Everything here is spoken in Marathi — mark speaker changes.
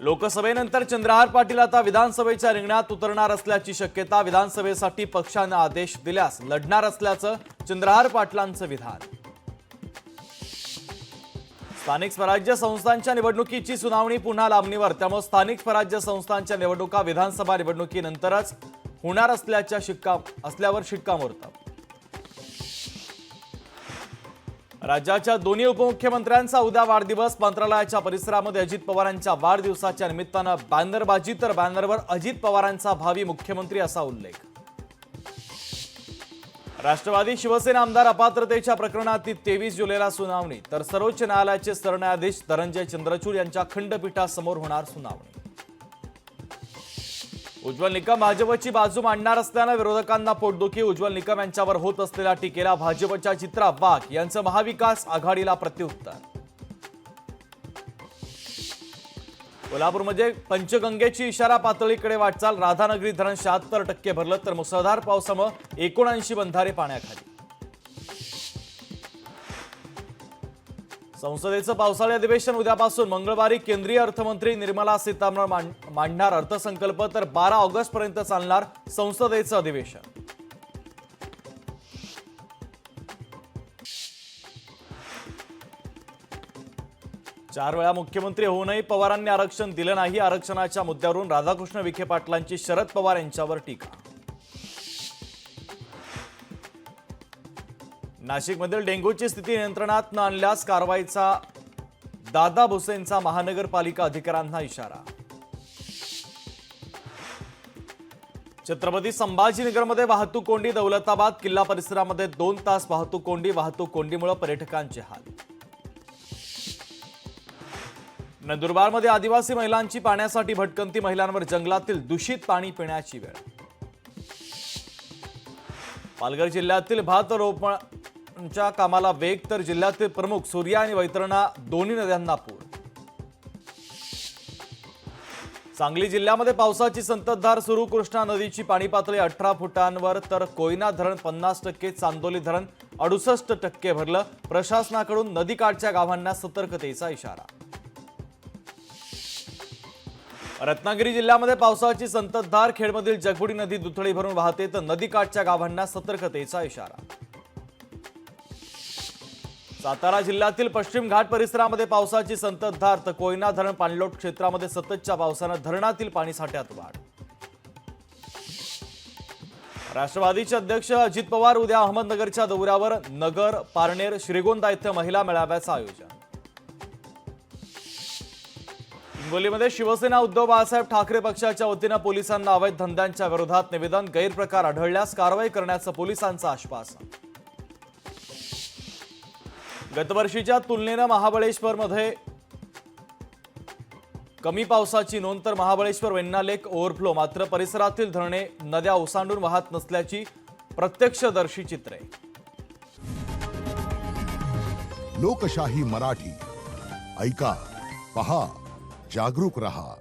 Speaker 1: लोकसभेनंतर चंद्रहार पाटील आता विधानसभेच्या रिंगणात उतरणार असल्याची शक्यता। विधानसभेसाठी पक्षाने आदेश दिल्यास लढणार असल्याचं चंद्रहार पाटलांचं विधान। स्थानिक स्वराज्य संस्थांच्या निवडणुकीची सुनावणी पुन्हा लांबणीवर, त्यामुळे स्थानिक स्वराज्य संस्थांच्या निवडणुका विधानसभा निवडणुकीनंतरच होणार असल्यावर शिक्कामोर्तब। राज्याच्या दोन्ही उपमुख्यमंत्र्यांचा उद्या वाढदिवस। मंत्रालयाच्या परिसरामध्ये अजित पवारांच्या वाढदिवसाच्या निमित्तानं बॅनरबाजी, तर बॅनरवर अजित पवारांचा भावी मुख्यमंत्री असा उल्लेख। राष्ट्रवादी शिवसेना आमदार अपात्रतेच्या प्रकरणातील 23 जुलैला सुनावणी, तर सर्वोच्च न्यायालयाचे सरन्यायाधीश धनंजय चंद्रचूड यांच्या खंडपीठासमोर होणार सुनावणी। उज्ज्वल निकम भाजपची बाजू मांडणार असल्यानं विरोधकांना पोटदुखी। उज्ज्वल निकम यांच्यावर होत असलेल्या टीकेला भाजपच्या चित्रा वाघ यांचं महाविकास आघाडीला प्रत्युत्तर। कोल्हापूरमध्ये पंचगंगेची इशारा पातळीकडे वाटचाल। राधानगरी धरण 76% भरलं, तर मुसळधार पावसामुळे 79 बंधारे पाण्याखाली। संसदेचं पावसाळी अधिवेशन उद्यापासून। मंगळवारी केंद्रीय अर्थमंत्री निर्मला सीतारामन मांडणार अर्थसंकल्प, तर 12 ऑगस्टपर्यंत चालणार संसदेचं अधिवेशन। चार वेळा मुख्यमंत्री होऊनही पवारांनी आरक्षण दिलं नाही। आरक्षणाच्या मुद्द्यावरून राधाकृष्ण विखे पाटलांची शरद पवार यांच्यावर टीका। नाशिकमधील डेंग्यूची स्थिती नियंत्रणात न आणल्यास कारवाईचा दादा भुसेंचा महानगरपालिका अधिकाऱ्यांना इशारा। छत्रपती संभाजीनगरमध्ये वाहतूक कोंडी। दौलताबाद किल्ला परिसरामध्ये 2 तास वाहतूक कोंडी। वाहतूक कोंडीमुळे पर्यटकांचे हाल। नंदुरबारमध्ये आदिवासी महिलांची पाण्यासाठी भटकंती। महिलांवर जंगलातील दूषित पाणी पिण्याची वेळ। पालघर जिल्ह्यातील भात रोपणच्या कामाला वेग, तर जिल्ह्यातील प्रमुख सूर्या आणि वैतरणा दोन्ही नद्यांना पूर। सांगली जिल्ह्यामध्ये पावसाची संततधार सुरू। कृष्णा नदीची पाणी पातळी 18 फुटांवर, तर कोयना धरण 50%, चांदोली धरण 68% भरलं। प्रशासनाकडून नदीकाठच्या गावांना सतर्कतेचा इशारा। रत्नागिरी जिल्ह्यामध्ये पावसाची संततधार। खेडमधील जगबुडी नदी दुथडी भरून वाहते, तर नदीकाठच्या गावांना सतर्कतेचा इशारा। सातारा जिल्ह्यातील पश्चिम घाट परिसरामध्ये पावसाची संततधार, तर कोयना धरण पाणलोट क्षेत्रामध्ये सततच्या पावसानं धरणातील पाणीसाठ्यात वाढ। राष्ट्रवादीचे अध्यक्ष अजित पवार उद्या अहमदनगरच्या दौऱ्यावर। नगर, पारनेर, श्रीगोंदा इथं महिला मेळाव्याचं आयोजन। हिंगोलीमध्ये शिवसेना उद्धव बाळासाहेब ठाकरे पक्षाच्या वतीनं पोलिसांना अवैध धंद्यांच्या विरोधात निवेदन। गैरप्रकार आढळल्यास कारवाई करण्याचं पोलिसांचं आश्वासन। गतवर्षीच्या तुलनेनं महाबळेश्वरमध्ये कमी पावसाची नोंद, तर महाबळेश्वर वेण्णा लेक ओव्हरफ्लो। मात्र परिसरातील धरणे, नद्या ओसांडून वाहत नसल्याची प्रत्यक्षदर्शी चित्रे।
Speaker 2: लोकशाही मराठी ऐका, पहा, जागरूक रहा।